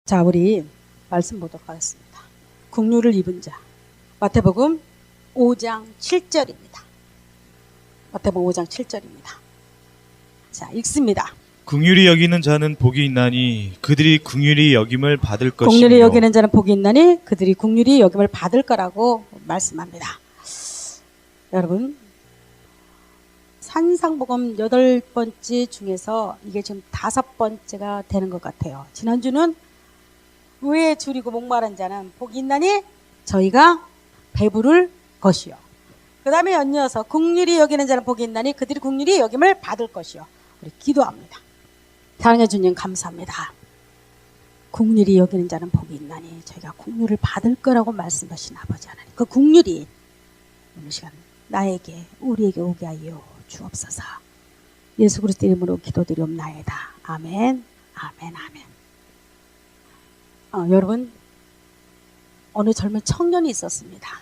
자, 우리 말씀 보도록 하겠습니다. 국류를 입은 자. 마태복음 5장 7절입니다. 마태복음 5장 7절입니다. 자, 읽습니다. 긍휼히 여기는 자는 복이 있나니 그들이 긍휼히 여김을 받을 것이며 긍휼히 여기는 자는 복이 있나니 그들이 긍휼히 여김을 받을 거라고 말씀합니다. 여러분, 산상복음 8번째 중에서 이게 지금 5번째가 되는 것 같아요. 지난주는 왜 줄이고 목마른 자는 복이 있나니 저희가 배부를 것이요. 그 다음에 연이어서 긍휼히 여기는 자는 복이 있나니 그들이 긍휼히 여김을 받을 것이요. 우리 기도합니다. 사랑해 주님 감사합니다. 긍휼히 여기는 자는 복이 있나니 저희가 긍휼을 받을 거라고 말씀하신 아버지 하나님, 그 긍휼이 오늘 시간 나에게 우리에게 오게 하여 주옵소서. 예수 그리스도 이름으로 기도드리옵나이다. 아멘. 아멘. 아멘. 여러분, 어느 젊은 청년이 있었습니다.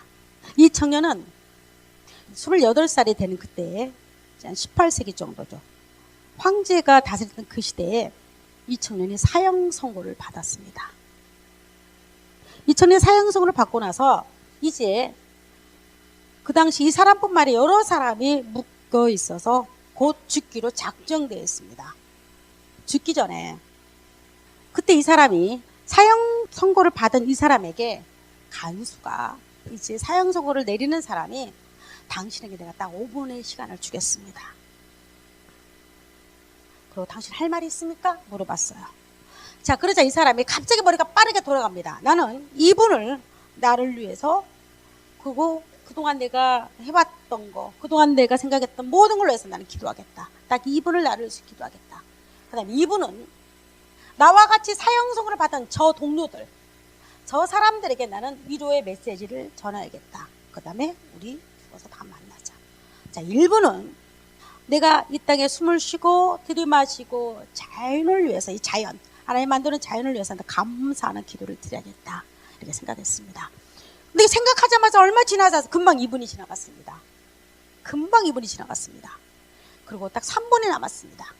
이 청년은 28살이 되는 그때에 한 18세기 정도죠. 황제가 다스리던 그 시대에 이 청년이 사형 선고를 받았습니다. 이 청년이 사형 선고를 받고 나서 이제 그 당시 이 사람뿐만 아니라 여러 사람이 묶여 있어서 곧 죽기로 작정되어 있습니다. 죽기 전에 그때 이 사람이 사형 선고를 받은 이 사람에게 간수가 이제 사형 선고를 내리는 사람이 당신에게 내가 딱 5분의 시간을 주겠습니다. 그리고 당신 할 말이 있습니까? 물어봤어요. 자, 그러자 이 사람이 갑자기 머리가 빠르게 돌아갑니다. 나는 2분을 나를 위해서 그동안 내가 해왔던 거, 그동안 내가 생각했던 모든 걸로 해서 나는 기도하겠다. 딱 2분을 나를 위해서 기도하겠다. 그 다음에 2분은 나와 같이 사형 선고를 받은 저 동료들, 저 사람들에게 나는 위로의 메시지를 전해야겠다. 그 다음에 우리 죽어서 다 만나자. 자, 1분은 내가 이 땅에 숨을 쉬고 들이마시고 자연을 위해서, 이 자연, 하나님 만드는 자연을 위해서 감사하는 기도를 드려야겠다. 이렇게 생각했습니다. 근데 생각하자마자 얼마 지나서 금방 2분이 지나갔습니다. 금방 2분이 지나갔습니다. 그리고 딱 3분이 남았습니다.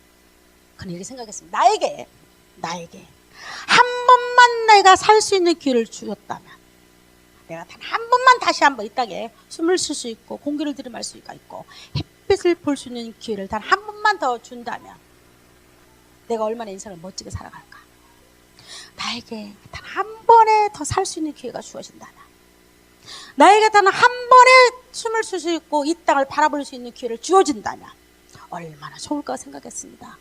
그는 이렇게 생각했습니다. 나에게 한 번만 내가 살 수 있는 기회를 주셨다면, 내가 단 한 번만 다시 한번 이 땅에 숨을 쉴 수 있고 공기를 들이마실 수가 있고 햇빛을 볼 수 있는 기회를 단 한 번만 더 준다면 내가 얼마나 인생을 멋지게 살아갈까. 나에게 단 한 번에 더 살 수 있는 기회가 주어진다면, 나에게 단 한 번에 숨을 쉴 수 있고 이 땅을 바라볼 수 있는 기회를 주어진다면 얼마나 좋을까 생각했습니다.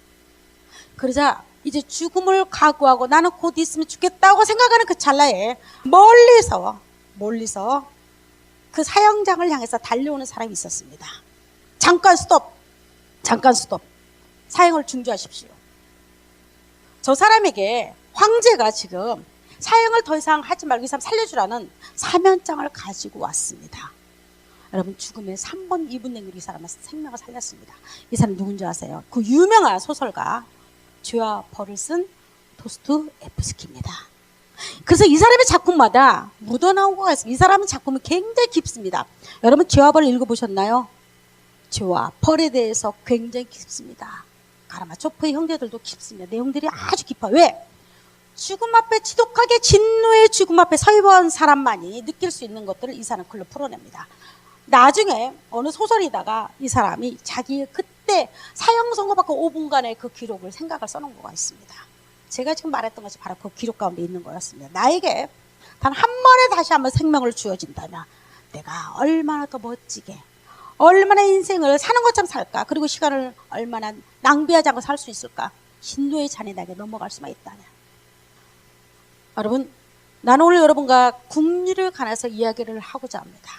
그러자 이제 죽음을 각오하고 나는 곧 있으면 죽겠다고 생각하는 그 찰나에 멀리서 그 사형장을 향해서 달려오는 사람이 있었습니다. 잠깐 스톱. 사형을 중지하십시오. 저 사람에게 황제가 지금 사형을 더 이상 하지 말고 이 사람 살려주라는 사면장을 가지고 왔습니다. 여러분, 죽음의 3분, 2분 내로 이 사람의 생명을 살렸습니다. 이 사람 누군지 아세요? 그 유명한 소설가 죄와 벌을 쓴 도스토옙스키입니다. 그래서 이 사람의 작품마다 묻어나온 거가 있습니다. 이 사람의 작품은 굉장히 깊습니다. 여러분, 죄와 벌을 읽어보셨나요? 죄와 벌에 대해서 굉장히 깊습니다. 가라마초프의 형제들도 깊습니다. 내용들이 아주 깊어요. 왜? 죽음 앞에 지독하게 진노의 죽음 앞에 서입은 사람만이 느낄 수 있는 것들을 이 사람 글로 풀어냅니다. 나중에 어느 소설이다가 이 사람이 자기 그때 사형 선고받고 5분간의 그 기록을 생각을 써놓은 거가 있습니다. 제가 지금 말했던 것이 바로 그 기록 가운데 있는 거였습니다. 나에게 단 한 번에 다시 한번 생명을 주어진다면 내가 얼마나 더 멋지게, 얼마나 인생을 사는 것처럼 살까, 그리고 시간을 얼마나 낭비하지 않고 살 수 있을까, 진노의 잔이 나에게 넘어갈 수만 있다면. 여러분, 나는 오늘 여러분과 긍휼에 관해서 이야기를 하고자 합니다.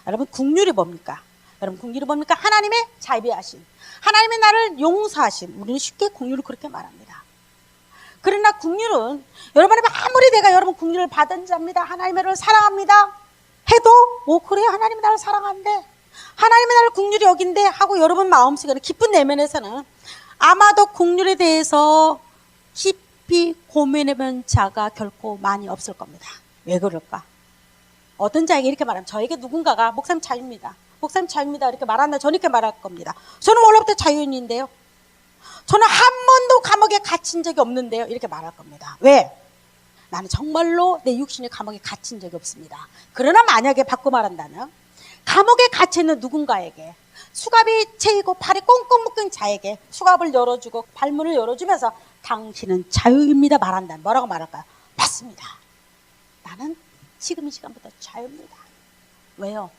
여러분, 긍휼이 뭡니까? 하나님의 자비하심, 하나님의 나를 용서하심. 우리는 쉽게 긍휼을 그렇게 말합니다. 그러나 긍휼은 여러분이 아무리 내가 여러분 긍휼을 받은 자입니다, 하나님의 나를 사랑합니다 해도 그래, 하나님이 나를 사랑한대, 하나님이 나를 긍휼히 여긴대 하고 여러분 마음속에 깊은 내면에서는 아마도 긍휼에 대해서 깊이 고민해본 자가 결코 많이 없을 겁니다. 왜 그럴까? 어떤 자에게 이렇게 말하면, 저에게 누군가가 목사님 자유입니다, 이렇게 말한다. 저는 이렇게 말할 겁니다. 저는 원래부터 자유인인데요, 저는 한 번도 감옥에 갇힌 적이 없는데요, 이렇게 말할 겁니다. 왜? 나는 정말로 내 육신의 감옥에 갇힌 적이 없습니다. 그러나 만약에 바꿔 말한다면 감옥에 갇혀있는 누군가에게 수갑이 채이고 팔이 꽁꽁 묶인 자에게 수갑을 열어주고 발문을 열어주면서 당신은 자유입니다 말한다면 뭐라고 말할까요? 맞습니다. 나는 지금 이 시간부터 자유입니다. 왜요?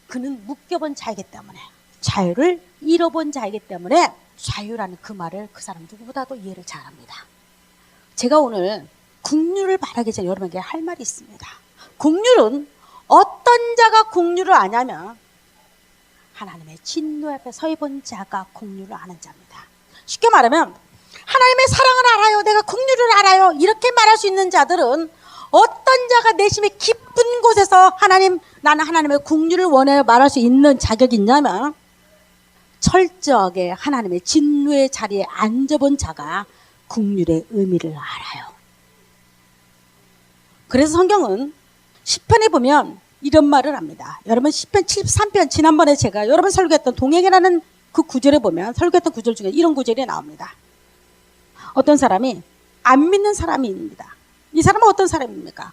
그는 묶여본 자이기 때문에, 자유를 잃어본 자이기 때문에 자유라는 그 말을 그 사람 누구보다도 이해를 잘합니다. 제가 오늘 긍휼을 바라기 전에 여러분에게 할 말이 있습니다. 긍휼은 어떤 자가 긍휼을 아냐면 하나님의 진노 앞에 서입은 자가 긍휼을 아는 자입니다. 쉽게 말하면 하나님의 사랑을 알아요, 내가 긍휼을 알아요, 이렇게 말할 수 있는 자들은 어떤 자가 내심의 깊은 곳에서 나는 하나님의 긍휼을 원해요 말할 수 있는 자격이 있냐면 철저하게 하나님의 진노의 자리에 앉아본 자가 긍휼의 의미를 알아요. 그래서 성경은 시편에 보면 이런 말을 합니다. 여러분 시편 73편 지난번에 제가 여러분 설교했던 동행이라는 그 구절에 보면 설교했던 구절 중에 이런 구절이 나옵니다. 어떤 사람이 안 믿는 사람입니다. 이 사람은 어떤 사람입니까?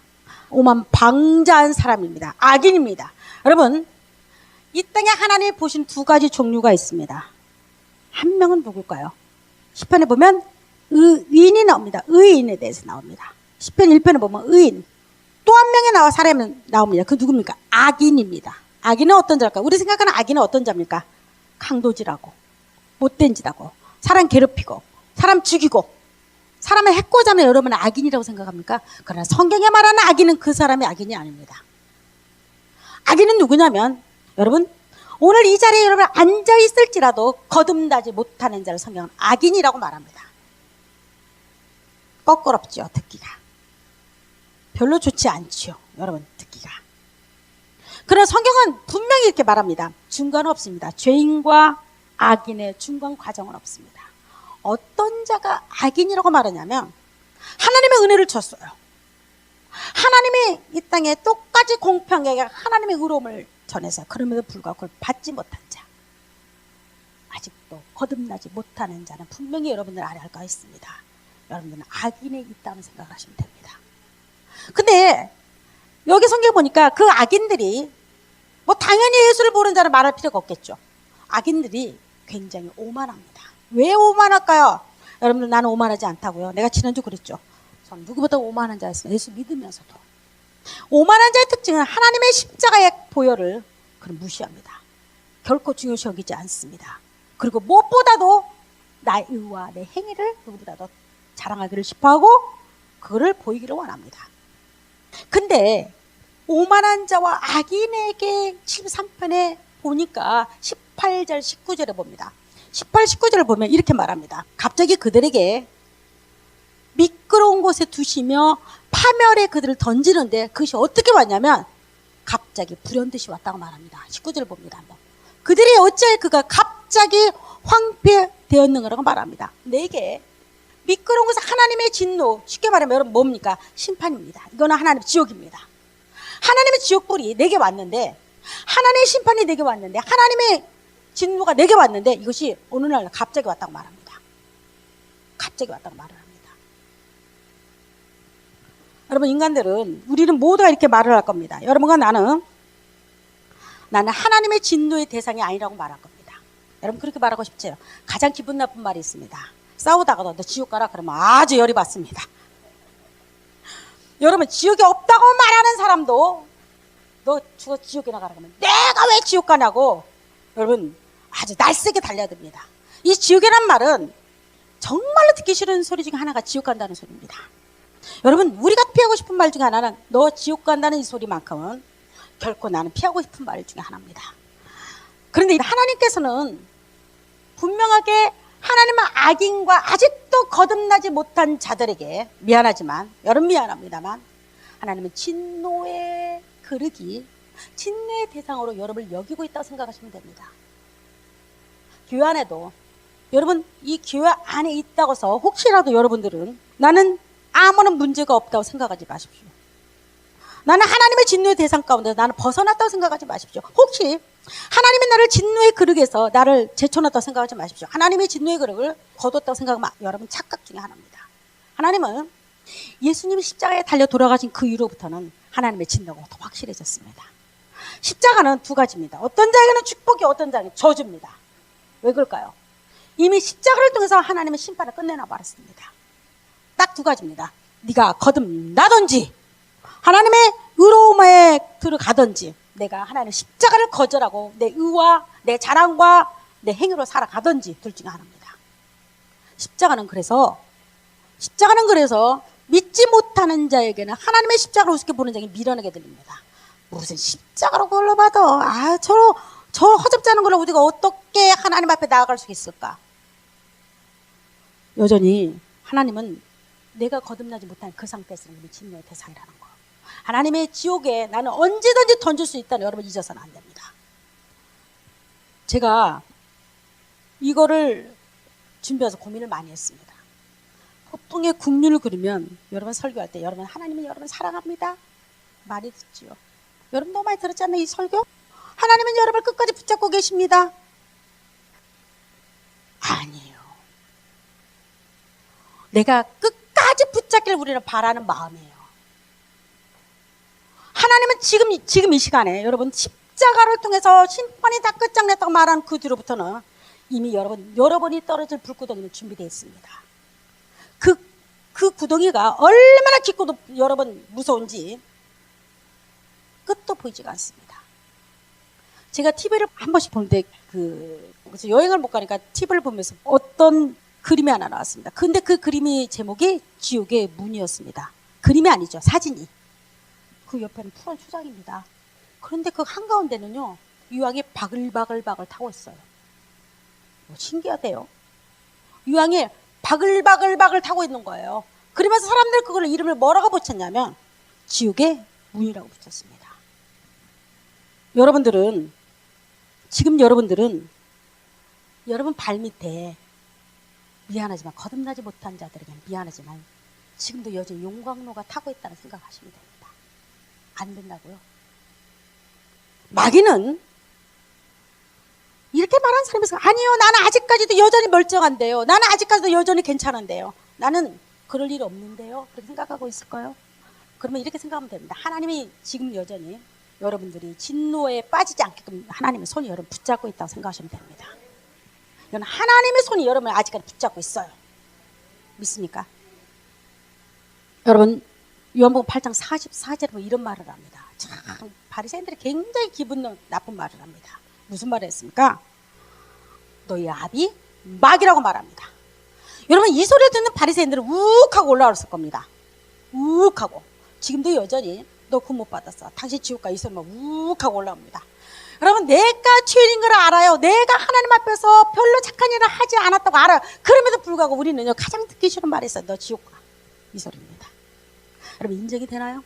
오만 방자한 사람입니다. 악인입니다. 여러분 이 땅에 하나님이 보신 두 가지 종류가 있습니다. 한 명은 누굴까요? 시편에 보면 의인이 나옵니다. 의인에 대해서 나옵니다. 시편 1편에 보면 의인, 또 한 명이 나와 사람이 나옵니다. 그 누굽니까? 악인입니다. 악인은 어떤 자일까? 우리 생각하는 악인은 어떤 자입니까? 강도질하고 못된 짓하고 사람 괴롭히고 사람 죽이고 사람을 해코지 하는 여러분은 악인이라고 생각합니까? 그러나 성경에 말하는 악인은 그 사람이 악인이 아닙니다. 악인은 누구냐면 여러분 오늘 이 자리에 여러분 앉아있을지라도 거듭나지 못하는 자를 성경은 악인이라고 말합니다. 껄끄럽죠, 듣기가. 별로 좋지 않죠, 여러분, 듣기가. 그러나 성경은 분명히 이렇게 말합니다. 중간은 없습니다. 죄인과 악인의 중간 과정은 없습니다. 어떤 자가 악인이라고 말하냐면 하나님의 은혜를 줬어요. 하나님이 이 땅에 똑같이 공평하게 하나님의 의로움을 전해서 그럼에도 불구하고 그걸 받지 못한 자, 아직도 거듭나지 못하는 자는 분명히 여러분들 아래 할 거 있습니다. 여러분들은 악인에 있다는 생각을 하시면 됩니다. 근데 여기 성경 보니까 그 악인들이 뭐 당연히 예수를 모르는 자를 말할 필요가 없겠죠. 악인들이 굉장히 오만합니다. 왜 오만할까요? 여러분들 나는 오만하지 않다고요. 내가 지난주 그랬죠. 전 누구보다 오만한 자였어요. 예수 믿으면서도. 오만한 자의 특징은 하나님의 십자가의 보혈을 그는 무시합니다. 결코 중요시 여기지 않습니다. 그리고 무엇보다도 나의 의와 내 행위를 누구보다도 자랑하기를 싶어하고 그거를 보이기를 원합니다. 근데 오만한 자와 악인에게 73편에 보니까 18절 19절에 봅니다. 18, 19절을 보면 이렇게 말합니다. 갑자기 그들에게 미끄러운 곳에 두시며 파멸에 그들을 던지는데 그것이 어떻게 왔냐면 갑자기 불현듯이 왔다고 말합니다. 19절을 봅니다. 한번. 그들이 어찌하여 그가 갑자기 황폐되었는가라고 말합니다. 내게 미끄러운 곳에 하나님의 진노, 쉽게 말하면 여러분 뭡니까? 심판입니다. 이거는 하나님의 지옥입니다. 하나님의 지옥불이 내게 왔는데 하나님의 심판이 내게 왔는데 하나님의 진노가 내게 왔는데 이것이 어느 날 갑자기 왔다고 말합니다. 갑자기 왔다고 말을 합니다. 여러분 인간들은 우리는 모두가 이렇게 말을 할 겁니다. 여러분과 나는 하나님의 진노의 대상이 아니라고 말할 겁니다. 여러분 그렇게 말하고 싶죠? 가장 기분 나쁜 말이 있습니다. 싸우다가도 너 지옥 가라 그러면 아주 열이 받습니다. 여러분 지옥이 없다고 말하는 사람도 너 죽어 지옥에 나가라 그러면 내가 왜 지옥 가냐고 여러분 아주 날쌔게 달려듭니다. 이 지옥이란 말은 정말로 듣기 싫은 소리 중에 하나가 지옥 간다는 소리입니다. 여러분 우리가 피하고 싶은 말 중에 하나는 너 지옥 간다는 이 소리만큼은 결코 나는 피하고 싶은 말 중에 하나입니다. 그런데 하나님께서는 분명하게 하나님은 악인과 아직도 거듭나지 못한 자들에게 미안하지만 여러분 미안합니다만 하나님은 진노의 그릇이 진노의 대상으로 여러분을 여기고 있다고 생각하시면 됩니다. 교회 안에도 여러분 이 교회 안에 있다고 해서 혹시라도 여러분들은 나는 아무런 문제가 없다고 생각하지 마십시오. 나는 하나님의 진노의 대상 가운데 나는 벗어났다고 생각하지 마십시오. 혹시 하나님이 나를 진노의 그릇에서 나를 제쳐놨다고 생각하지 마십시오. 하나님의 진노의 그릇을 거뒀다고 생각하면 여러분 착각 중에 하나입니다. 하나님은 예수님이 십자가에 달려 돌아가신 그 이후로부터는 하나님의 진노가 더 확실해졌습니다. 십자가는 두 가지입니다. 어떤 자에게는 축복이, 어떤 자에게는 저주입니다. 왜 그럴까요? 이미 십자가를 통해서 하나님의 심판을 끝내놔 버렸습니다. 딱 두 가지입니다. 네가 거듭나든지 하나님의 의로움에 들어가든지 내가 하나님의 십자가를 거절하고 내 의와 내 자랑과 내 행위로 살아가든지 둘 중에 하나입니다. 십자가는 그래서 믿지 못하는 자에게는 하나님의 십자가를 우습게 보는 자에게 미련하게 들립니다. 무슨 십자가로 그걸로 받아. 저 허접지 않은 걸로 우리가 어떻게 하나님 앞에 나아갈 수 있을까? 여전히 하나님은 내가 거듭나지 못한 그 상태에서 우리 진노의 대상이라는 거. 하나님의 지옥에 나는 언제든지 던질 수 있다는 여러분 잊어서는 안 됩니다. 제가 이거를 준비해서 고민을 많이 했습니다. 보통의 국률을 그리면 여러분 설교할 때 여러분 하나님은 여러분 사랑합니다. 많이 듣지요. 여러분 너무 많이 들었잖아요. 이 설교. 하나님은 여러분을 끝까지 붙잡고 계십니다. 아니에요. 내가 끝까지 붙잡기를 우리는 바라는 마음이에요. 하나님은 지금 이 시간에 여러분 십자가를 통해서 심판이 다 끝장냈다고 말한 그 뒤로부터는 이미 여러분이 떨어질 불구덩이는 준비되어 있습니다. 그 구덩이가 얼마나 깊고 여러분 무서운지 끝도 보이지가 않습니다. 제가 TV를 한 번씩 보는데 그래서 여행을 못 가니까 TV를 보면서 어떤 그림이 하나 나왔습니다. 근데 그 그림이 제목이 지옥의 문이었습니다. 그림이 아니죠. 사진이. 그 옆에는 푸른 수작입니다. 그런데 그 한가운데는요. 유황이 바글바글 타고 있어요. 신기하대요. 유황이 바글바글 타고 있는 거예요. 그러면서 사람들 그걸 이름을 뭐라고 붙였냐면 지옥의 문이라고 붙였습니다. 지금 여러분들은 여러분 발밑에 미안하지만 거듭나지 못한 자들에게는 미안하지만 지금도 여전히 용광로가 타고 있다는 생각하시면 됩니다. 안 된다고요? 마귀는 이렇게 말하는 사람이 있어요. 아니요, 나는 아직까지도 여전히 멀쩡한데요. 나는 아직까지도 여전히 괜찮은데요. 나는 그럴 일 없는데요. 그렇게 생각하고 있을까요? 그러면 이렇게 생각하면 됩니다. 하나님이 지금 여전히 여러분들이 진노에 빠지지 않게끔 하나님의 손이 여러분 붙잡고 있다고 생각하시면 됩니다. 이건 하나님의 손이 여러분을 아직까지 붙잡고 있어요. 믿습니까? 여러분 요한복음 8장 44절에 보면 이런 말을 합니다. 참 바리새인들이 굉장히 기분 나쁜 말을 합니다. 무슨 말을 했습니까? 너희 아비 마귀라고 말합니다. 여러분 이 소리를 듣는 바리새인들은 우욱하고 올라왔을 겁니다. 우욱하고. 지금도 여전히 너 구원 못 받았어. 당신 지옥 가. 이 소리만 우욱하고 올라옵니다. 여러분 내가 죄인인 걸 알아요. 내가 하나님 앞에서 별로 착한 일을 하지 않았다고 알아요. 그럼에도 불구하고 우리는요 가장 듣기 싫은 말이 있어요. 너 지옥 가. 이 소리입니다. 여러분 인정이 되나요?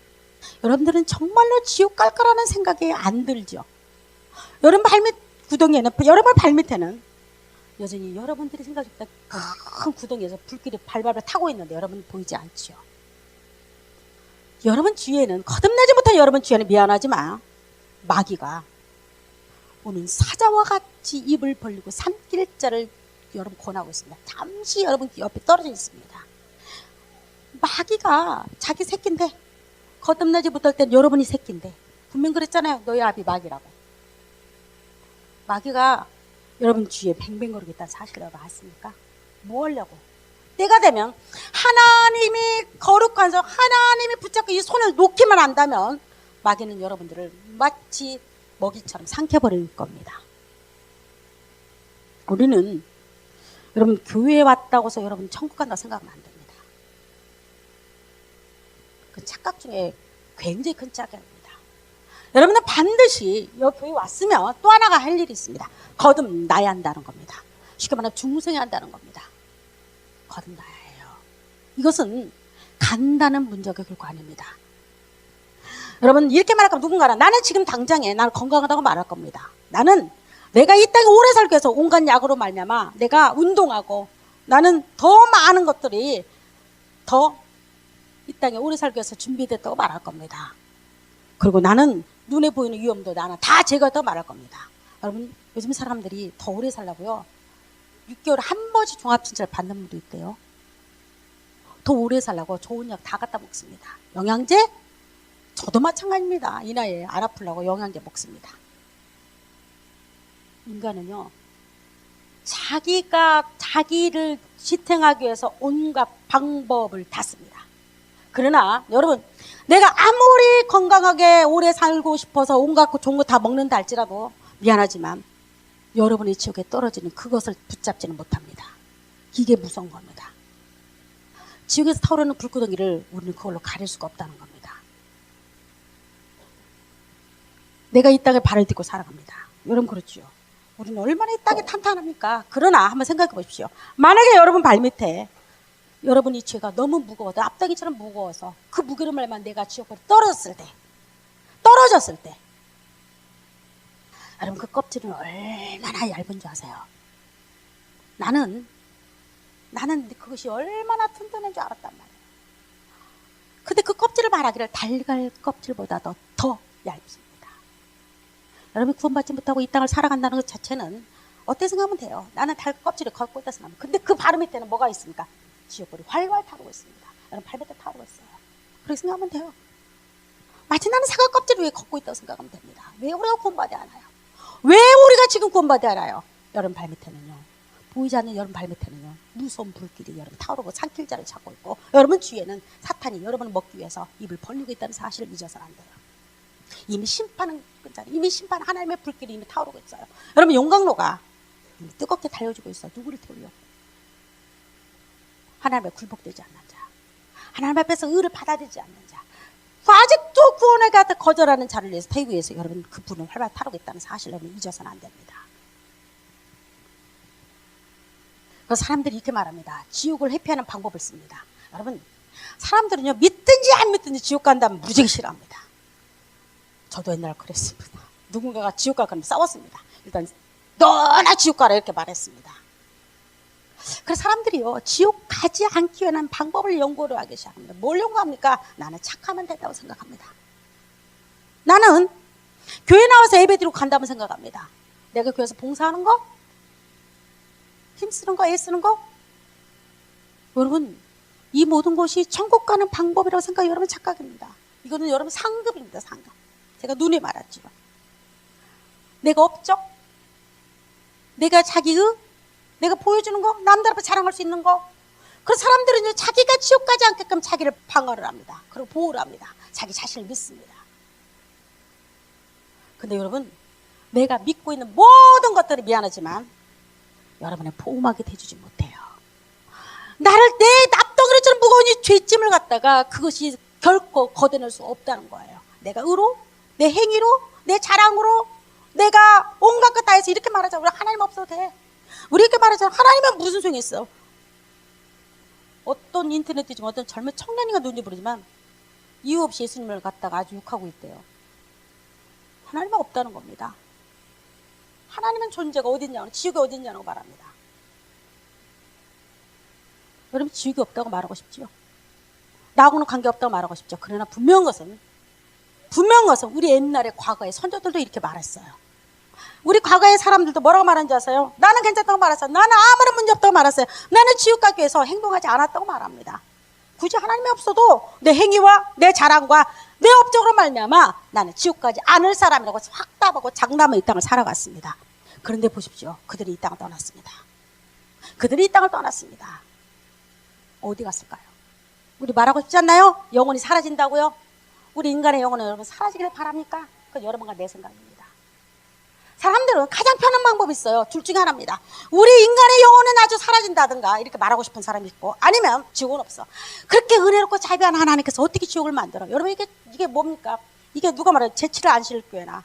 여러분들은 정말로 지옥 갈 거라는 생각이 안 들죠. 여러분 발밑 구덩이에는 여러분 발밑에는 여전히 여러분들이 생각했던 큰 구덩이에서 불길이 발발을 타고 있는데 여러분 보이지 않죠. 여러분 주위에는 거듭나지 못한 여러분 주위에는 미안하지만 마귀가 오는 사자와 같이 입을 벌리고 삼킬 자를 여러분 권하고 있습니다. 잠시 여러분 옆에 떨어져 있습니다. 마귀가 자기 새끼인데 거듭나지 못할 땐 여러분이 새끼인데 분명 그랬잖아요. 너희 아비 마귀라고. 마귀가 여러분 주위에 뱅뱅거리겠다는 사실을 여러분 아십니까? 뭐 하려고? 때가 되면 하나님이 거룩한 성 하나님이 붙잡고 이 손을 놓기만 한다면 마귀는 여러분들을 마치 먹이처럼 삼켜버릴 겁니다. 우리는 여러분 교회에 왔다고 해서 여러분 천국 간다고 생각하면 안 됩니다. 그 착각 중에 굉장히 큰 착각입니다. 여러분은 반드시 여기 교회 왔으면 또 하나가 할 일이 있습니다. 거듭나야 한다는 겁니다. 쉽게 말하면 중생해야 한다는 겁니다. 거듭나야 해요. 이것은 간단한 문제가 결코 아닙니다. 여러분 이렇게 말할 거면 누군가는 나는 지금 당장에 나는 건강하다고 말할 겁니다. 나는 내가 이 땅에 오래 살기 위해서 온갖 약으로 말미암아 내가 운동하고 나는 더 많은 것들이 더 이 땅에 오래 살기 위해서 준비됐다고 말할 겁니다. 그리고 나는 눈에 보이는 위험도 나는 다 제거했다고 말할 겁니다. 여러분 요즘 사람들이 더 오래 살려고요 6개월에 한 번씩 종합진찰 받는 분도 있대요. 더 오래 살라고 좋은 약 다 갖다 먹습니다. 영양제? 저도 마찬가지입니다. 이 나이에 안 아프려고 영양제 먹습니다. 인간은요, 자기가 자기를 지탱하기 위해서 온갖 방법을 다 씁니다. 그러나 여러분, 내가 아무리 건강하게 오래 살고 싶어서 온갖 좋은 거 다 먹는다 할지라도 미안하지만 여러분의 지옥에 떨어지는 그것을 붙잡지는 못합니다. 이게 무서운 겁니다. 지옥에서 타오르는 불구덩이를 우리는 그걸로 가릴 수가 없다는 겁니다. 내가 이 땅에 발을 딛고 살아갑니다. 여러분 그렇죠? 우리는 얼마나 이 땅이 탄탄합니까? 그러나 한번 생각해 보십시오. 만약에 여러분 발밑에 여러분이 죄가 너무 무거워서 앞다기처럼 무거워서 그 무게로만 내가 지옥으로 떨어졌을 때 여러분 그 껍질은 얼마나 얇은 줄 아세요? 나는 그것이 얼마나 튼튼한 줄 알았단 말이에요. 근데 그 껍질을 말하기를 달걀 껍질보다 더 얇습니다. 여러분이 구원받지 못하고 이 땅을 살아간다는 것 자체는 어떻게 생각하면 돼요? 나는 달걀 껍질을 걷고 있다 생각하면. 근데 그 바로 밑에는 뭐가 있습니까? 지옥불이 활활 타오르고 있습니다. 여러분 발밑에 타오르고 있어요. 그렇게 생각하면 돼요. 마치 나는 사과 껍질 위에 걷고 있다고 생각하면 됩니다. 왜 우리가 구원받지 않아요? 왜 우리가 지금 구원받지 않아요? 여러분 발밑에는요, 보이지 않는 여러분 발밑에는요, 무서운 불길이 여러분 타오르고 산길자를 찾고 있고, 여러분 주위에는 사탄이 여러분을 먹기 위해서 입을 벌리고 있다는 사실을 잊어서는 안 돼요. 이미 심판은 끝자리, 이미 심판 하나님의 불길이 이미 타오르고 있어요. 여러분 용광로가 이미 뜨겁게 달려주고 있어요. 누구를 태우려고? 하나님의 굴복되지 않는 자, 하나님 앞에서 의를 받아들이지 않는 자, 아직도 구원을 갖다 거절하는 자를 위해서 태우기 위해서 여러분 그 불은 활발 타오르고 있다는 사실을 여러분 잊어서는 안 됩니다. 그래서 사람들이 이렇게 말합니다. 지옥을 회피하는 방법을 씁니다. 여러분 사람들은요, 믿든지 안 믿든지 지옥 간다면 무지개 싫어합니다. 저도 옛날에 그랬습니다. 누군가가 지옥 가면 싸웠습니다. 일단 너나 지옥 가라 이렇게 말했습니다. 그래서 사람들이요, 지옥 가지 않기 위한 방법을 연구를 하기 시작합니다. 뭘 연구합니까? 나는 착하면 된다고 생각합니다. 나는 교회 나와서 예배드리고 간다면 생각합니다. 내가 교회에서 봉사하는 거, 힘쓰는 거, 애쓰는 거, 여러분 이 모든 것이 천국 가는 방법이라고 생각해. 여러분 착각입니다. 이거는 여러분 상급입니다. 상급. 제가 눈에 말았죠. 내가 업적, 내가 자기의, 내가 보여주는 거, 남들 앞에 자랑할 수 있는 거. 그 사람들은 자기가 지옥 가지 않게끔 자기를 방어를 합니다. 그리고 보호를 합니다. 자기 자신을 믿습니다. 근데 여러분, 내가 믿고 있는 모든 것들이 미안하지만 여러분의 보호막이 돼주지 못해요. 나를 내 납덩이처럼 무거운 이 죄짐을 갖다가 그것이 결코 걷어낼 수 없다는 거예요. 내가 의로, 내 행위로, 내 자랑으로, 내가 온갖 것 다 해서 이렇게 말하자. 우리 하나님 없어도 돼. 우리 이렇게 말하자. 하나님은 무슨 소용이 있어? 어떤 인터넷 중에 어떤 젊은 청년이가 누군지 모르지만 이유 없이 예수님을 갖다가 아주 욕하고 있대요. 하나님은 없다는 겁니다. 하나님은 존재가 어딨냐고, 지옥이 어딨냐고 말합니다. 여러분 지옥이 없다고 말하고 싶지요? 나하고는 관계없다고 말하고 싶죠. 그러나 분명한 것은 우리 옛날에 과거의 선조들도 이렇게 말했어요. 우리 과거의 사람들도 뭐라고 말하는지 아세요? 나는 괜찮다고 말했어요. 나는 아무런 문제 없다고 말했어요. 나는 지옥 가기 위해서 행동하지 않았다고 말합니다. 굳이 하나님이 없어도 내 행위와 내 자랑과 내 업적으로 말미암아 나는 지옥 가지 않을 사람이라고 확답하고 장담의 이 땅을 살아갔습니다. 그런데 보십시오. 그들이 이 땅을 떠났습니다. 그들이 이 땅을 떠났습니다. 어디 갔을까요? 우리 말하고 싶지 않나요? 영혼이 사라진다고요? 우리 인간의 영혼은 여러분 사라지기를 바랍니까? 그건 여러분과 내 생각입니다. 사람들은 가장 편한 방법이 있어요. 둘 중에 하나입니다. 우리 인간의 영혼은 아주 사라진다든가 이렇게 말하고 싶은 사람이 있고, 아니면 지옥은 없어. 그렇게 은혜롭고 자비한 하나님께서 어떻게 지옥을 만들어? 여러분 이게 뭡니까? 이게 누가 말해요? 재치를 안 실 교회나.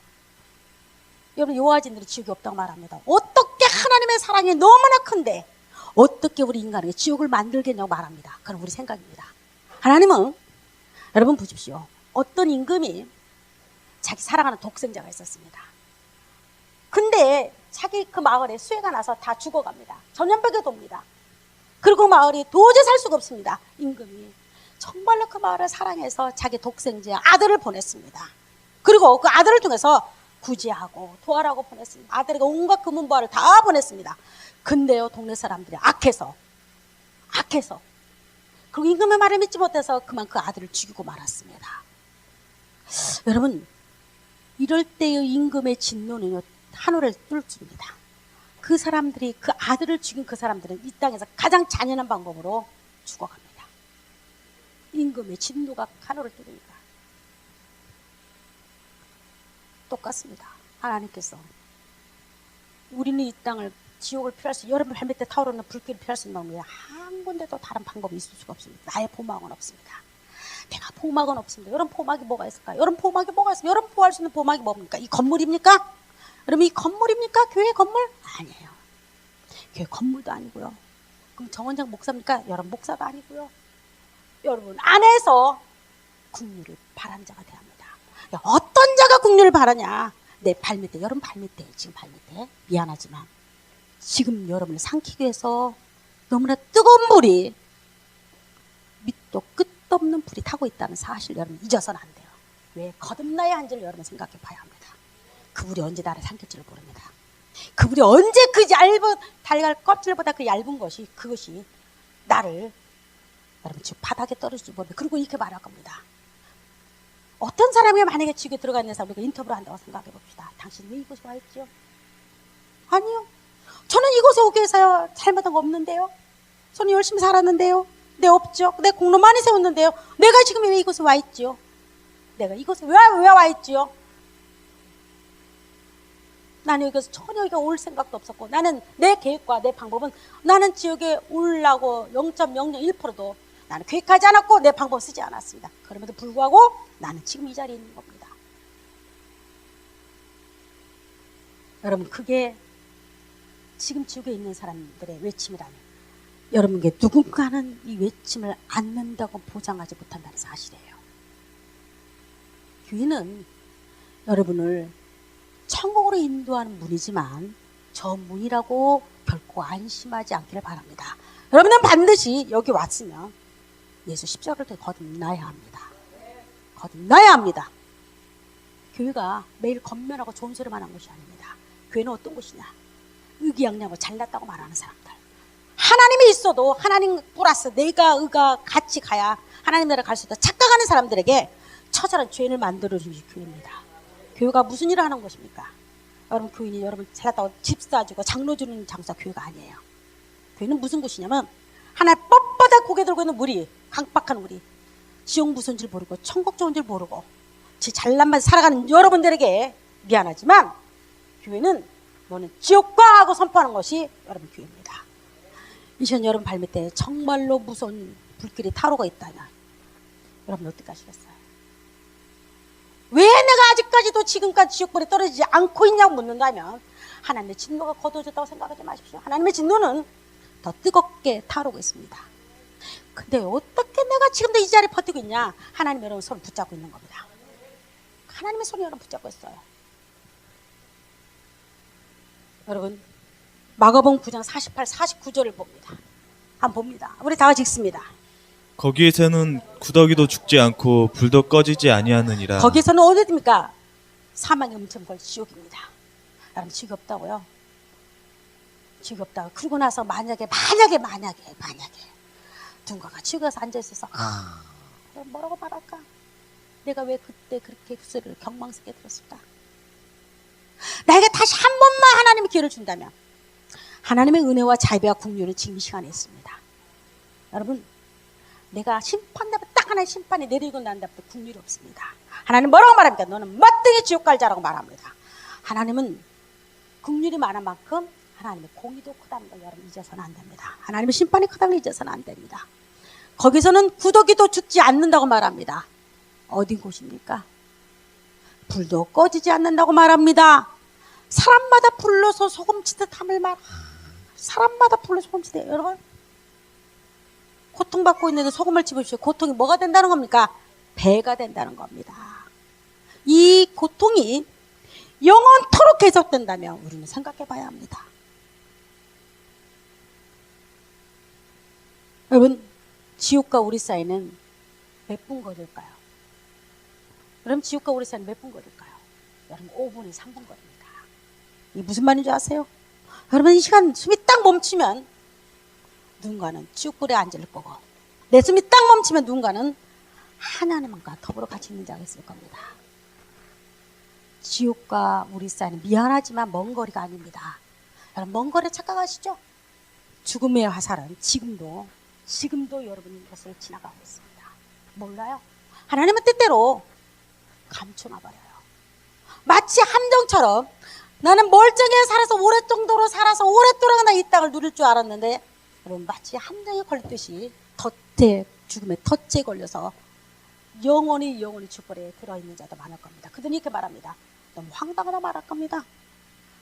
여러분 요하진들이 지옥이 없다고 말합니다. 어떻게 하나님의 사랑이 너무나 큰데 어떻게 우리 인간에게 지옥을 만들겠냐고 말합니다. 그건 우리 생각입니다. 하나님은 여러분 보십시오. 어떤 임금이 자기 사랑하는 독생자가 있었습니다. 근데 자기 그 마을에 수해가 나서 다 죽어갑니다. 전염병에 돕니다. 그리고 마을이 도저히 살 수가 없습니다. 임금이 정말로 그 마을을 사랑해서 자기 독생자 아들을 보냈습니다. 그리고 그 아들을 통해서 구제하고 도와라고 보냈습니다. 아들에게 온갖 금은보화를 다 보냈습니다. 근데요, 동네 사람들이 악해서 그리고 임금의 말을 믿지 못해서 그만 그 아들을 죽이고 말았습니다. 여러분, 이럴 때의 임금의 진노는 하늘을 뚫습니다. 그 사람들이, 그 아들을 죽인 그 사람들은 이 땅에서 가장 잔인한 방법으로 죽어갑니다. 임금의 진노가 하늘을 뚫습니다. 똑같습니다. 하나님께서 우리는 이 땅을, 지옥을 피할 수, 여러분 발밑에 타오르는 불길을 피할 수 있는 방법이 한 군데도 다른 방법이 있을 수가 없습니다. 나의 보막은 없습니다. 내가 보막은 없습니다. 여러분 보막이 뭐가 있을까요? 여러분 보막이 뭐가 있습니까? 여러분 보호할 수 있는 보막이 뭡니까? 이 건물입니까? 여러분 이 건물입니까? 교회 건물? 아니에요. 교회 건물도 아니고요. 그럼 정원장 목사입니까? 여러분 목사도 아니고요. 여러분 안에서 긍휼을 바란 자가 돼야 합니다. 야, 어떤 자가 긍휼을 바라냐? 내 발밑에, 여러분 발밑에, 지금 발밑에 미안하지만 지금 여러분을 삼키기 위해서 너무나 뜨거운 불이, 밑도 끝없는 불이 타고 있다는 사실 여러분 잊어서는 안 돼요. 왜 거듭나야 한지를 여러분 생각해 봐야 합니다. 그 불이 언제 나를 삼킬지를 모릅니다. 그 불이 언제 그 얇은 달걀 껍질보다 그 얇은 것이, 그것이 나를 여러분 지금 바닥에 떨어질지 모릅니다. 그리고 이렇게 말할 겁니다. 어떤 사람이 만약에 지옥에 들어가 있는 사람, 우리가 인터뷰를 한다고 생각해 봅시다. 당신 왜 이곳에 와 있죠? 아니요. 저는 이곳에 오기 위해서 잘못한 거 없는데요. 저는 열심히 살았는데요. 네, 없죠. 내 공로 많이 세웠는데요. 내가 지금 왜 이곳에 와 있죠? 내가 이곳에 왜 와 있죠? 나는 여기서 전혀 여기가 올 생각도 없었고, 나는 내 계획과 내 방법은, 나는 지옥에 오려고 0.001%도 나는 계획하지 않았고 내 방법 쓰지 않았습니다. 그럼에도 불구하고 나는 지금 이 자리에 있는 겁니다. 여러분 그게 지금 지옥에 있는 사람들의 외침이라면, 여러분께 누군가는 이 외침을 안는다고 보장하지 못한다는 사실이에요. 교회는 여러분을 천국으로 인도하는 문이지만 저 문이라고 결코 안심하지 않기를 바랍니다. 여러분은 반드시 여기 왔으면 예수 십자가를 거듭나야 합니다. 거듭나야 합니다. 교회가 매일 겉면하고 좋은 소리만 하는 것이 아닙니다. 교회는 어떤 곳이냐? 의기양양하고 잘났다고 말하는 사람들. 하나님이 있어도 하나님 플러스 내가 의가 같이 가야 하나님 나라 갈 수 있다 착각하는 사람들에게 처절한 죄를 만들어주는 교회입니다. 교회가 무슨 일을 하는 것입니까? 여러분 교인이 여러분 잘났다고 집 사주고 장로 주는 장사 교회가 아니에요. 교회는 무슨 곳이냐면 하나님 뻣뻣하게 고개 들고 있는 우리, 강박한 우리, 지옥 무슨 줄 모르고 천국 좋은 줄 모르고 지 잘난만 살아가는 여러분들에게 미안하지만 교회는 너는 지옥과 하고 선포하는 것이 여러분 교회입니다. 이 시간 여러분 발밑에 정말로 무서운 불길이 타오르고 있다면 여러분 어떻게 하시겠어요? 왜 내가 아직까지도 지금까지 지옥불에 떨어지지 않고 있냐고 묻는다면 하나님의 진노가 거두어졌다고 생각하지 마십시오. 하나님의 진노는 더 뜨겁게 타오르고 있습니다. 근데 어떻게 내가 지금도 이 자리에 버티고 있냐? 하나님 여러분 손을 붙잡고 있는 겁니다. 하나님의 손이 여러분 붙잡고 있어요. 여러분 마가복음 9장 48, 49절을 봅니다. 한번 봅니다. 우리 다 같이 읽습니다. 거기에서는 구더기도 죽지 않고 불도 꺼지지 아니하느니라. 거기에서는 어디입니까? 사망의 음침벌 지옥입니다. 여러분 지옥이 없다고요? 지옥이 없다고. 그러고 나서 만약에 누군가가 지옥에 가서 앉아있어서 뭐라고 말할까? 내가 왜 그때 그렇게 그 소리를 경망스럽게 들었을까? 나에게 다시 한 번만 하나님의 기회를 준다면 하나님의 은혜와 자비와 긍휼은 지금 이 시간에 있습니다. 여러분 내가 심판되면 딱 하나의 심판이 내리고 난 다음부터 긍휼이 없습니다. 하나님 뭐라고 말합니까? 너는 멋등이 지옥 갈 자라고 말합니다. 하나님은 긍휼이 많은 만큼 하나님의 공의도 크다는 걸 여러분 잊어서는 안 됩니다. 하나님의 심판이 크다는 걸 잊어서는 안 됩니다. 거기서는 구더기도 죽지 않는다고 말합니다. 어디 곳입니까? 불도 꺼지지 않는다고 말합니다. 사람마다 불러서 소금치듯 함을 말. 사람마다 불러서 소금치듯. 여러분 고통받고 있는데 소금을 집으십시오. 고통이 뭐가 된다는 겁니까? 배가 된다는 겁니다. 이 고통이 영원토록 계속된다면 우리는 생각해 봐야 합니다. 여러분 지옥과 우리 사이는 몇 분 거리일까요? 여러분 지옥과 우리 사이는 몇 분 거리일까요? 여러분 5분이 3분 거리입니다. 이게 무슨 말인지 아세요? 여러분 이 시간 숨이 딱 멈추면 누군가는 지옥불에 앉을 거고 내 숨이 딱 멈추면 누군가는 하나님과 더불어 같이 있는 자가 있을 겁니다. 지옥과 우리 사이는 미안하지만 먼 거리가 아닙니다. 여러분, 먼 거리 착각하시죠? 죽음의 화살은 지금도 여러분 것을 지나가고 있습니다. 몰라요? 하나님은 때때로 감춰놔버려요. 마치 함정처럼 나는 멀쩡히 살아서 오랫동안 나 이 땅을 누릴 줄 알았는데, 여러분, 마치 함정에 걸렸듯이 죽음의 덫에 걸려서 영원히 죽벌에 들어있는 자도 많을 겁니다. 그들은 이렇게 말합니다. 너무 황당하다 말할 겁니다.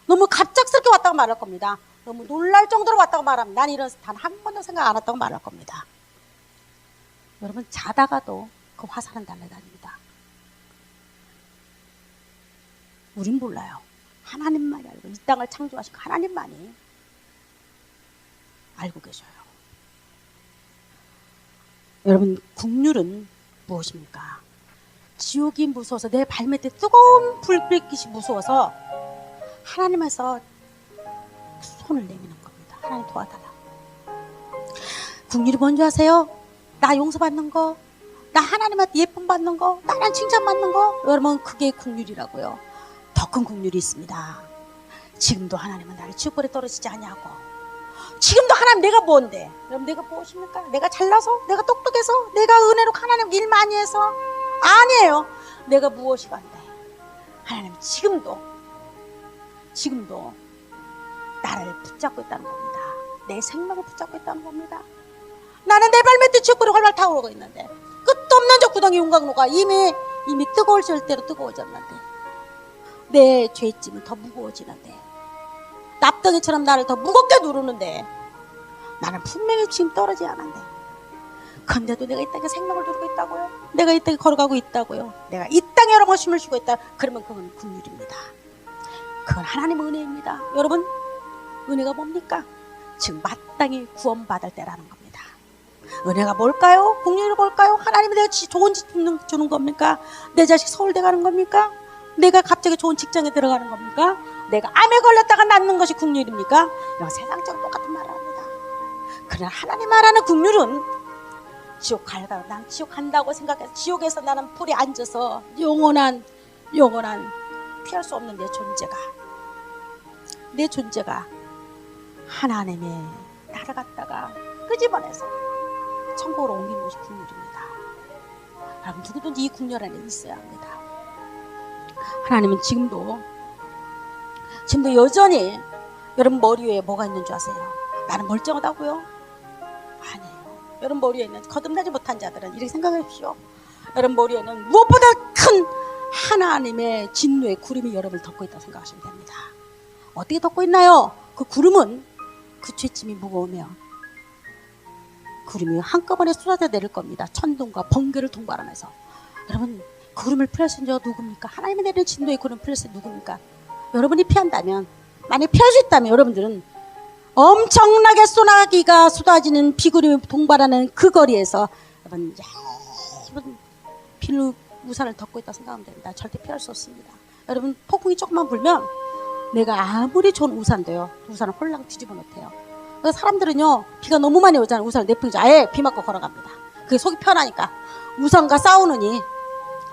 너무 갑작스럽게 왔다고 말할 겁니다. 너무 놀랄 정도로 왔다고 말합니다. 난 이런 단 한 번도 생각 안 했다고 말할 겁니다. 여러분, 자다가도 그 화살은 날아다닙니다. 우린 몰라요. 하나님만이 알고, 이 땅을 창조하신 하나님만이 알고 계셔요. 여러분, 국률은 무엇입니까? 지옥이 무서워서, 내 발밑에 뜨거운 불빛이 무서워서 하나님에서 손을 내미는 겁니다. 하나님 도와달라. 국률이 뭔지 아세요? 나 용서받는 거, 나 하나님한테 예쁨 받는 거, 나랑 칭찬받는 거. 여러분, 그게 국률이라고요. 더 큰 국률이 있습니다. 지금도 하나님은 나를 지옥불에 떨어지지 아니하고, 지금도 하나님 내가 뭔데? 여러분, 내가 무엇입니까? 내가 잘나서? 내가 똑똑해서? 내가 은혜로 하나님 일 많이 해서? 아니에요. 내가 무엇이간데? 하나님 지금도 나를 붙잡고 있다는 겁니다. 내 생명을 붙잡고 있다는 겁니다. 나는 내 발밑에 지옥불이 활활 타오르고 있는데, 끝도 없는 저 구덩이 용광로가 이미 뜨거워질 대로 뜨거워졌는데, 내 죄짐은 더 무거워지는데, 납덩이처럼 나를 더 무겁게 누르는데, 나는 분명히 지금 떨어지지 않았는데, 근데도 내가 이 땅에 생명을 누리고 있다고요? 내가 이 땅에 걸어가고 있다고요? 내가 이 땅에 여러 번 숨을 쉬고 있다. 그러면 그건 국률입니다. 그건 하나님의 은혜입니다. 여러분, 은혜가 뭡니까? 지금 마땅히 구원받을 때라는 겁니다. 은혜가 뭘까요? 국률이 뭘까요? 하나님이 내가 좋은 집 주는 겁니까? 내 자식 서울대 가는 겁니까? 내가 갑자기 좋은 직장에 들어가는 겁니까? 내가 암에 걸렸다가 낫는 것이 국률입니까? 이런 세상적으로 똑같은 말을 합니다. 그러나 하나님 말하는 국률은, 지옥 갈까? 난 지옥 간다고 생각해서 지옥에서 나는 불에 앉아서 영원한 피할 수 없는 내 존재가 하나님의 나를 갖다가 끄집어내서 천국으로 옮기는 것이 국률입니다. 여러분, 누구든지 이 국률 안에 있어야 합니다. 하나님은 지금도 여전히 여러분 머리 위에 뭐가 있는 줄 아세요? 나는 멀쩡하다고요? 아니에요. 여러분 머리에 있는 거듭나지 못한 자들은 이렇게 생각해 보십시오. 여러분 머리에는 무엇보다 큰 하나님의 진노의 구름이 여러분을 덮고 있다고 생각하시면 됩니다. 어떻게 덮고 있나요? 그 구름은 그 죄짐이 무거우면 구름이 한꺼번에 쏟아져 내릴 겁니다. 천둥과 번개를 동반하면서. 여러분, 구름을 피하신 자가 누굽니까? 하나님이 내리는 진노의 구름 피하신 누굽니까? 여러분이 피한다면, 만약에 피할 수 있다면, 여러분들은 엄청나게 소나기가 쏟아지는 비구름이 동반하는 그 거리에서 여러분 얇은 비누 우산을 덮고 있다고 생각하면 됩니다. 절대 피할 수 없습니다. 여러분, 폭풍이 조금만 불면 내가 아무리 좋은 우산도요, 우산을 홀랑 뒤집어 놓대요. 그래서 사람들은요, 비가 너무 많이 오잖아요. 우산을 내팽개쳐 아예 비 맞고 걸어갑니다. 그게 속이 편하니까. 우산과 싸우느니,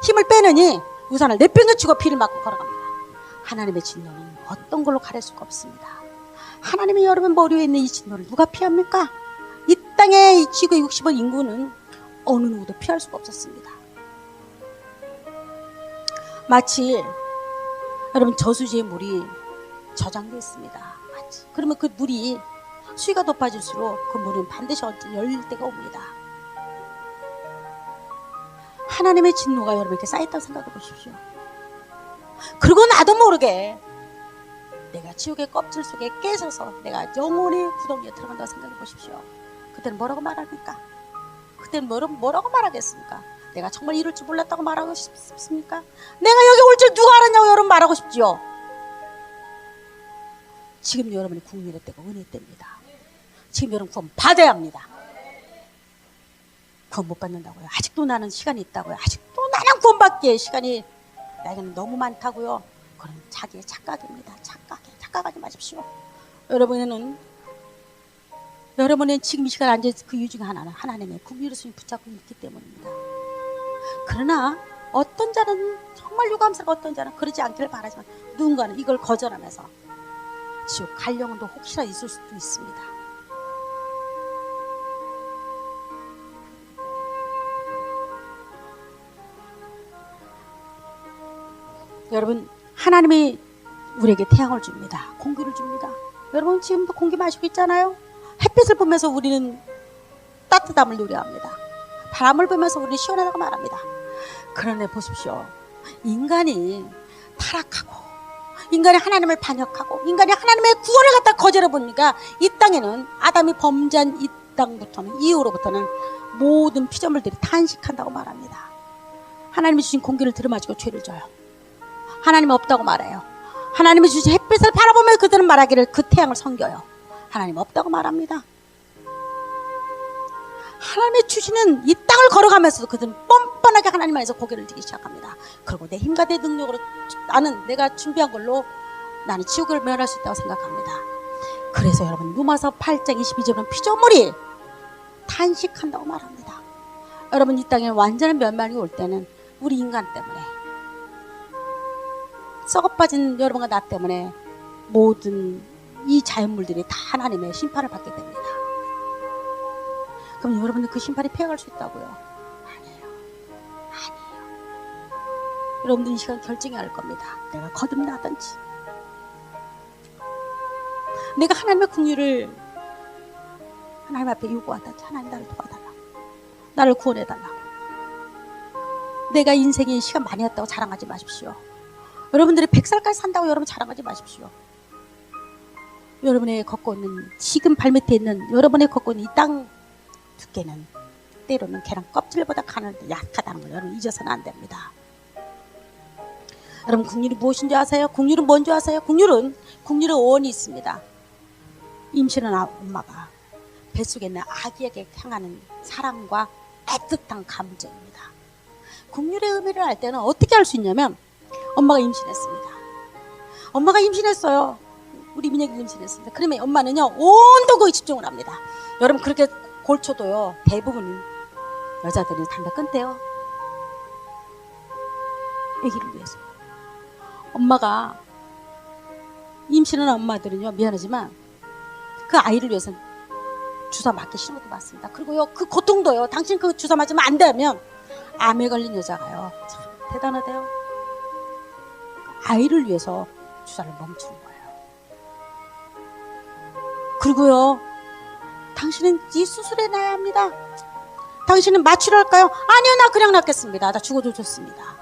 힘을 빼느니 우산을 내팽개치고 비를 맞고 걸어갑니다. 하나님의 진노는 어떤 걸로 가릴 수가 없습니다. 하나님이 여러분 머리 위에 있는 이 진노를 누가 피합니까? 이 땅의 이 지구 60억 인구는 어느 누구도 피할 수가 없었습니다. 마치 여러분 저수지의 물이 저장되어 있습니다. 마치. 그러면 그 물이 수위가 높아질수록 그 물은 반드시 열릴 때가 옵니다. 하나님의 진노가 여러분 이렇게 쌓였다고 생각해 보십시오. 그리고 나도 모르게 내가 지옥의 껍질 속에 깨져서 내가 영원히 구덩이에 들어간다고 생각해 보십시오. 그때는 뭐라고 말합니까? 그때는 뭐라고 말하겠습니까? 내가 정말 이럴 줄 몰랐다고 말하고 싶습니까? 내가 여기 올 줄 누가 알았냐고 여러분 말하고 싶지요. 지금 여러분의 국민의 때가 은혜의 때입니다. 지금 여러분 구원 받아야 합니다. 구원 못 받는다고요? 아직도 나는 시간이 있다고요? 아직도 나는 구원받기에 시간이 나에게는 너무 많다고요? 그건 자기의 착각입니다. 착각하지 마십시오. 여러분은 여러분은 지금 이 시간에 앉아있는 그 이유 중에 하나는 하나님의 긍휼의 손이 붙잡고 있기 때문입니다. 그러나 어떤 자는 정말 유감스럽고 어떤 자는 그러지 않기를 바라지만 누군가는 이걸 거절하면서 지옥 갈 영혼도 혹시나 있을 수도 있습니다. 여러분, 하나님이 우리에게 태양을 줍니다. 공기를 줍니다. 여러분 지금도 공기 마시고 있잖아요. 햇빛을 보면서 우리는 따뜻함을 누려합니다. 바람을 보면서 우리는 시원하다고 말합니다. 그런데 보십시오. 인간이 타락하고 인간이 하나님을 반역하고 인간이 하나님의 구원을 갖다 거절해 보니까 이 땅에는 아담이 범죄한 이 땅부터는 이후로부터는 모든 피조물들이 탄식한다고 말합니다. 하나님이 주신 공기를 들이마시고 죄를 져요. 하나님 없다고 말해요. 하나님이 주신 햇빛을 바라보며 그들은 말하기를 그 태양을 섬겨요. 하나님 없다고 말합니다. 하나님이 주시는 이 땅을 걸어가면서도 그들은 뻔뻔하게 하나님 안에서 고개를 들기 시작합니다. 그리고 내 힘과 내 능력으로 나는 내가 준비한 걸로 나는 지옥을 면할 수 있다고 생각합니다. 그래서 여러분 로마서 8장 22절은 피조물이 탄식한다고 말합니다. 여러분 이 땅에 완전한 멸망이 올 때는 우리 인간 때문에 썩어빠진 여러분과 나 때문에 모든 이 자연물들이 다 하나님의 심판을 받게 됩니다. 그럼 여러분들 그 심판이 피해갈 수 있다고요? 아니에요. 여러분들 이 시간 결정해야 할 겁니다. 내가 거듭나든지 내가 하나님의 긍휼을 하나님 앞에 요구하든지 하나님 나를 도와달라고 나를 구원해달라고. 내가 인생에 시간 많이 했다고 자랑하지 마십시오. 여러분들이 100살까지 산다고 여러분 자랑하지 마십시오. 여러분의 걷고 있는 지금 발밑에 있는 여러분의 걷고 있는 이 땅 두께는 때로는 계란 껍질보다 가늘고 약하다는 걸 여러분 잊어서는 안 됩니다. 여러분 긍휼이 무엇인지 아세요? 긍휼은 뭔지 아세요? 긍휼은 원이 있습니다. 임신한 엄마가 뱃속에 있는 아기에게 향하는 사랑과 애틋한 감정입니다. 긍휼의 의미를 알 때는 어떻게 알 수 있냐면 엄마가 임신했습니다. 엄마가 임신했어요. 우리 민혁이 임신했습니다. 그러면 엄마는요 온도에 집중을 합니다. 여러분 그렇게 골초도요 대부분 여자들이 담배 끊대요. 아기를 위해서. 엄마가 임신한 엄마들은요 미안하지만 그 아이를 위해서 주사 맞기 싫은 것도 맞습니다. 그리고요 그 고통도요 당신 그 주사 맞으면 안 되면 암에 걸린 여자가요 참 대단하대요. 아이를 위해서 주사를 멈추는 거예요. 그리고요 당신은 이 수술해놔야 합니다. 당신은 마취를 할까요? 아니요 나 그냥 낫겠습니다. 나 죽어도 좋습니다.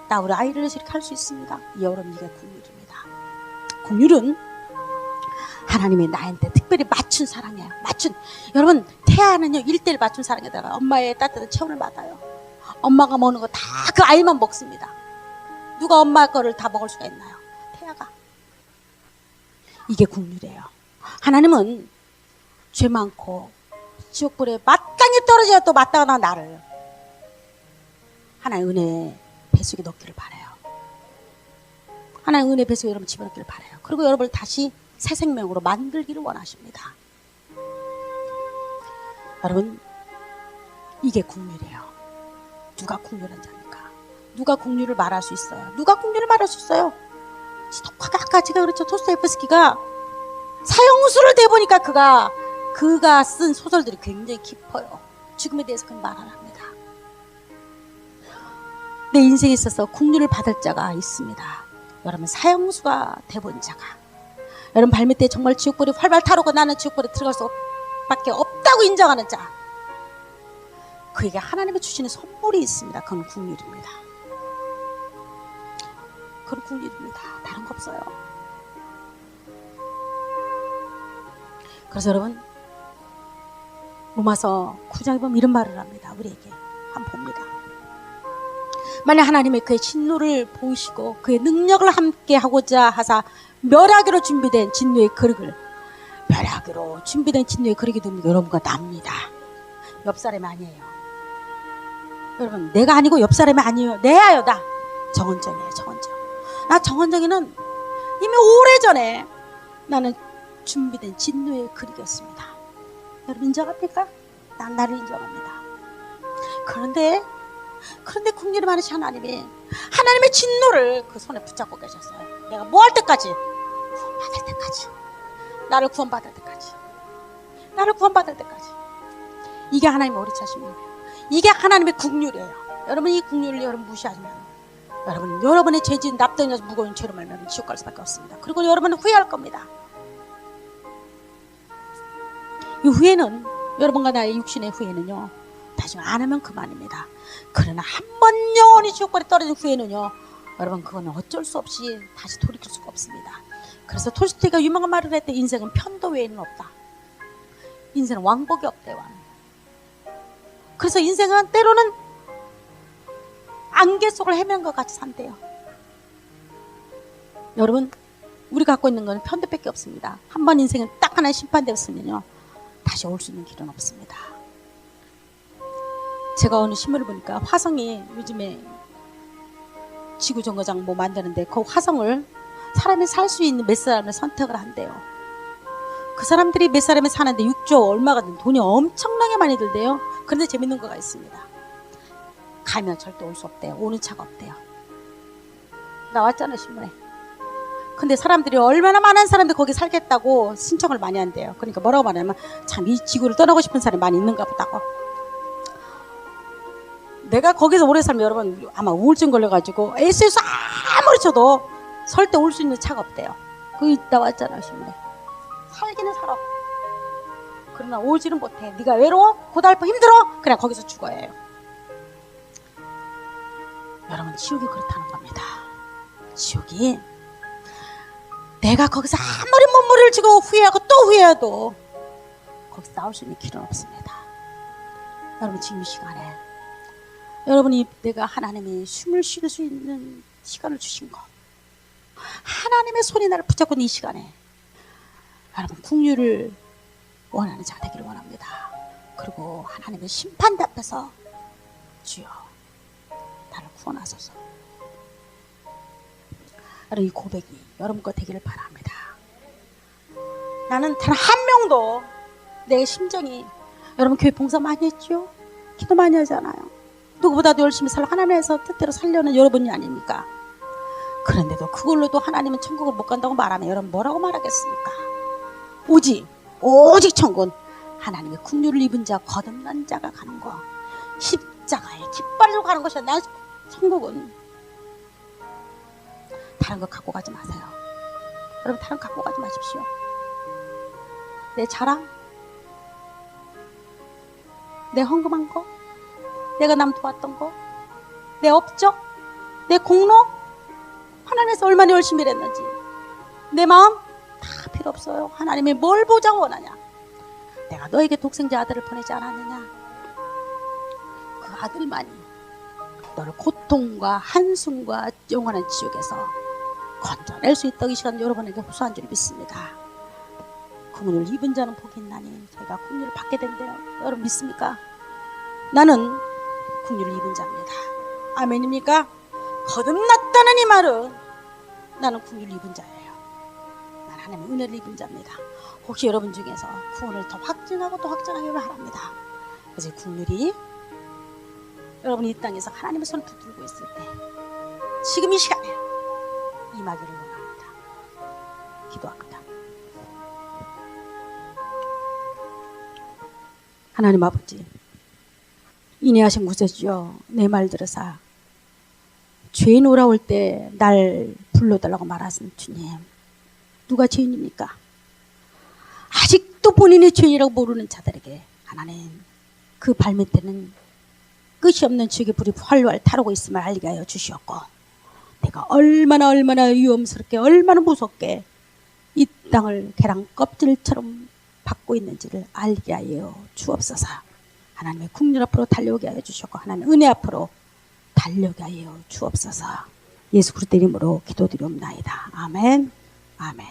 나 우리 아이를 위해서 이렇게 할 수 있습니다. 여러분 이게 긍휼입니다. 긍휼은 하나님이 나한테 특별히 맞춘 사랑이에요. 여러분 태아는요 1대1 맞춘 사랑에다가 엄마의 따뜻한 체온을 받아요. 엄마가 먹는 거 다 그 아이만 먹습니다. 누가 엄마 거를 다 먹을 수가 있나요? 태아가. 이게 긍휼이에요. 하나님은 죄 많고 지옥불에 마땅히 떨어져야 또 마땅한 나를 하나님의 은혜 배속에 넣기를 바라요. 하나님의 은혜 배속에 여러분 집어넣기를 바라요. 그리고 여러분을 다시 새 생명으로 만들기를 원하십니다. 여러분 이게 긍휼이에요. 누가 긍휼한 자입니까? 누가 긍휼을 말할 수 있어요? 누가 긍휼을 말할 수 있어요? 지독하게 아까 제가 그랬죠. 도스토옙스키가 사형수를 대보니까 그가 쓴 소설들이 굉장히 깊어요. 죽음에 대해서 그런 말을 합니다. 내 인생에 있어서 긍휼을 받을 자가 있습니다. 여러분 사형수가 대본 자가 여러분 발밑에 정말 지옥불이 활발 타오르고 나는 지옥불에 들어갈 수밖에 없다고 인정하는 자 그에게 하나님이 주시는 선물이 있습니다. 그건 긍휼입니다. 그건 긍휼입니다. 다른 거 없어요. 그래서 여러분 로마서 9장에 보면 이런 말을 합니다. 우리에게 한번 봅니다. 만약 하나님의 그의 진노를 보이시고 그의 능력을 함께 하고자 하사 멸하기로 준비된 진노의 그릇을 멸하기로 준비된 진노의 그릇이 누굽니까? 여러분과 납니다. 옆 사람이 아니에요. 여러분 내가 아니고 옆 사람이 아니에요. 내야요 나. 정은정이에요. 정은정. 나 정은정이는 이미 오래전에 나는 준비된 진노의 그릇이었습니다. 여러분 인정합니까? 난 나를 인정합니다. 그런데 긍휼이 많으신 하나님이 하나님의 진노를 그 손에 붙잡고 계셨어요. 내가 뭐 할 때까지? 구원받을 때까지. 나를 구원받을 때까지. 나를 구원받을 때까지. 이게 하나님의 오리차심이에요. 이게 하나님의 긍휼이에요. 여러분 이 긍휼을 여러분 무시하시면 여러분의 죄진 납득이나 무거운 죄로 말면 지옥 갈 수밖에 없습니다. 그리고 여러분은 후회할 겁니다. 이 후회는 여러분과 나의 육신의 후회는요 다시 안 하면 그만입니다. 그러나 한 번 영원히 지옥불에 떨어진 후회는요 여러분 그거는 어쩔 수 없이 다시 돌이킬 수가 없습니다. 그래서 톨스토이가 유명한 말을 했대. 인생은 편도 외에는 없다. 인생은 왕복이 없대. 왕. 그래서 인생은 때로는 안개 속을 헤매는 것 같이 산대요. 여러분 우리가 갖고 있는 건 편도밖에 없습니다. 한 번 인생은 딱 하나의 심판되었으면요 다시 올 수 있는 길은 없습니다. 제가 어느 신문을 보니까 화성이 요즘에 지구정거장 뭐 만드는데 그 화성을 사람이 살 수 있는 몇 사람을 선택을 한대요. 그 사람들이 몇 사람이 사는데 6조 얼마가 든 돈이 엄청나게 많이 들대요. 그런데 재밌는 거가 있습니다. 가면 절대 올 수 없대요. 오는 차가 없대요. 나왔잖아요 신문에. 근데 사람들이 얼마나 많은 사람들이 거기 살겠다고 신청을 많이 한대요. 그러니까 뭐라고 말하냐면 참 이 지구를 떠나고 싶은 사람이 많이 있는가 보다고. 내가 거기서 오래 살면 여러분 아마 우울증 걸려가지고 SES 아무리 쳐도 설 때 올 수 있는 차가 없대요. 그거 나왔잖아요 신문에. 살기는 살아. 그러나 오지는 못해. 네가 외로워? 고달파 힘들어? 그냥 거기서 죽어야 해요. 여러분 지옥이 그렇다는 겁니다. 지옥이 내가 거기서 아무리 몸무리를 쥐고 후회하고 또 후회해도 거기서 나올 수 있는 길은 없습니다. 여러분 지금 이 시간에 여러분이 내가 하나님이 숨을 쉴 수 있는 시간을 주신 거 하나님의 손이 나를 붙잡고 있는 이 시간에 여러분 긍휼을 원하는 자 되기를 원합니다. 그리고 하나님의 심판대 앞에서 주여 나를 구원하소서. 여러분 이 고백이 여러분 거 되기를 바랍니다. 나는 단 한 명도 내 심정이 여러분 교회 봉사 많이 했죠? 기도 많이 하잖아요. 누구보다도 열심히 살고 하나님에서 뜻대로 살려는 여러분이 아닙니까? 그런데도 그걸로도 하나님은 천국을 못 간다고 말하면 여러분 뭐라고 말하겠습니까? 오직 천국은 하나님의 긍휼을 입은 자 거듭난 자가 가는 거 십자가의 깃발로 가는 것이야. 난 천국은 다른 거 갖고 가지 마세요. 여러분 다른 거 갖고 가지 마십시오. 내 자랑, 내 헌금한 거, 내가 남 도왔던 거, 내 업적, 내 공로, 하나님께서 얼마나 열심히 일했는지 내 마음 다 필요 없어요. 하나님이 뭘 보자고 원하냐? 내가 너에게 독생자 아들을 보내지 않았느냐? 그 아들만이 너를 고통과 한숨과 영원한 지옥에서 건져낼 수 있다고 이 시간 여러분에게 호소한 줄 믿습니다. 긍휼을 입은 자는 복이 있나니 저희가 긍휼을 받게 된대요. 여러분 믿습니까? 나는 긍휼을 입은 자입니다. 아멘입니까? 거듭났다는 이 말은 나는 긍휼을 입은 자예요. 나는 하나님의 은혜를 입은 자입니다. 혹시 여러분 중에서 구원을 더 확증하고 또 확증하기를 바랍니다. 그래서 긍휼이 여러분이 이 땅에서 하나님의 손을 붙들고 있을 때 지금 이 시간에 임하기를 원합니다. 기도합니다. 하나님 아버지 인내하신 구세주여 내 말 들으사 죄인 오라올 때 날 불러달라고 말하신 주님 누가 죄인입니까? 아직도 본인의 죄인이라고 모르는 자들에게 하나님 그 발밑에는 끝이 없는 지옥의 불이 활활 타오르고 있음을 알게 하여 주시옵고 내가 얼마나 위험스럽게 얼마나 무섭게 이 땅을 계란 껍질처럼 받고 있는지를 알게 하여 주옵소서. 하나님의 긍휼 앞으로 달려오게 하여 주시옵고 하나님 은혜 앞으로 달려오게 하여 주옵소서. 예수 그리스도 이름으로 기도드리옵나이다. 아멘. 아멘.